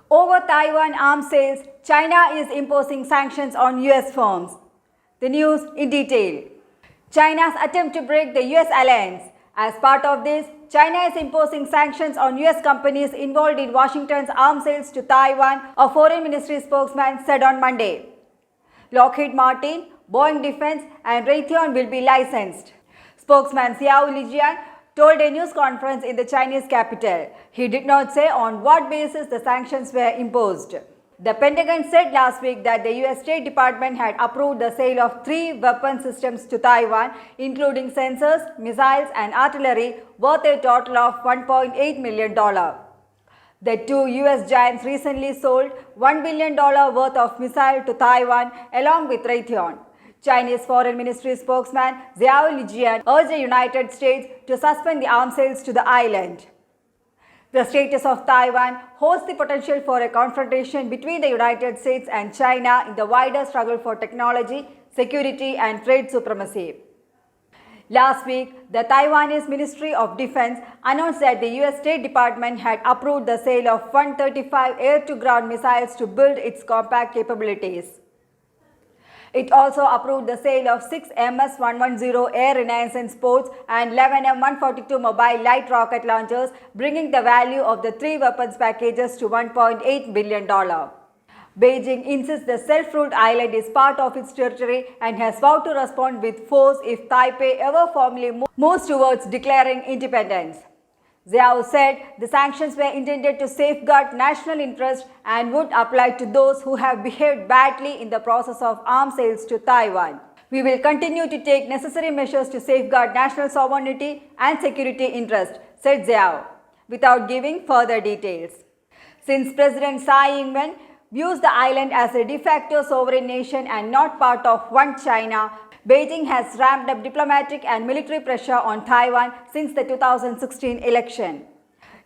Over Taiwan arms sales, China is imposing sanctions on US firms. The news in detail. China's attempt to break the US alliance. As part of this, China is imposing sanctions on US companies involved in Washington's arms sales to Taiwan, a foreign ministry spokesman said on Monday. Lockheed Martin, Boeing Defense and Raytheon will be licensed. Spokesman Xiao Lijian told a news conference in the Chinese capital. He did not say on what basis the sanctions were imposed. The Pentagon said last week that the US State Department had approved the sale of 3 weapon systems to Taiwan, including sensors, missiles and artillery, worth a total of $1.8 million. The two US giants recently sold $1 billion worth of missiles to Taiwan along with Raytheon. Chinese Foreign Ministry spokesman Xiao Lijian urged the United States to suspend the arms sales to the island. The status of Taiwan holds the potential for a confrontation between the United States and China in the wider struggle for technology, security and trade supremacy. Last week, the Taiwanese Ministry of Defense announced that the US State Department had approved the sale of 135 air-to-ground missiles to build its compact capabilities. It also approved the sale of 6 MS-110 air reconnaissance boats and 11 M-142 mobile light rocket launchers, bringing the value of the 3 weapons packages to $1.8 billion. Beijing insists the self-ruled island is part of its territory and has vowed to respond with force if Taipei ever formally moves towards declaring independence. Xiao said the sanctions were intended to safeguard national interest and would apply to those who have behaved badly in the process of arms sales to Taiwan. We will continue to take necessary measures to safeguard national sovereignty and security interests, said Xiao, without giving further details. Since President Tsai Ing-wen views the island as a de facto sovereign nation and not part of one China, Beijing has ramped up diplomatic and military pressure on Taiwan since the 2016 election.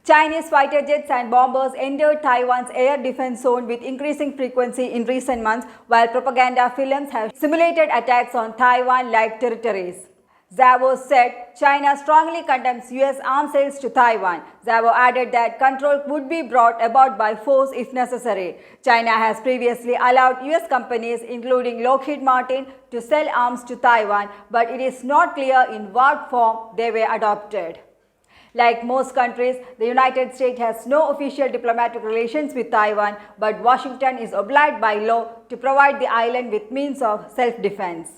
Chinese fighter jets and bombers entered Taiwan's air defense zone with increasing frequency in recent months, while propaganda films have simulated attacks on Taiwan-like territories. Zhao said China strongly condemns US arms sales to Taiwan. Zhao added that control would be brought about by force if necessary. China has previously allowed US companies, including Lockheed Martin, to sell arms to Taiwan, but it is not clear in what form they were adopted. Like most countries, the United States has no official diplomatic relations with Taiwan, but Washington is obliged by law to provide the island with means of self-defense.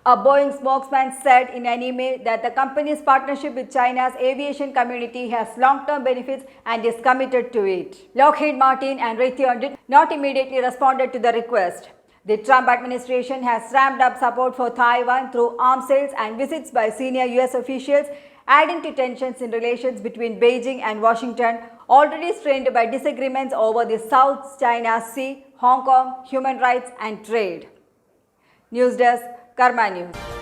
A Boeing spokesman said in an email that the company's partnership with China's aviation community has long-term benefits and is committed to it. Lockheed Martin and Raytheon did not immediately respond to the request. The Trump administration has ramped up support for Taiwan through arms sales and visits by senior US officials, adding to tensions in relations between Beijing and Washington, already strained by disagreements over the South China Sea, Hong Kong, human rights and trade. News Desk, Karma News.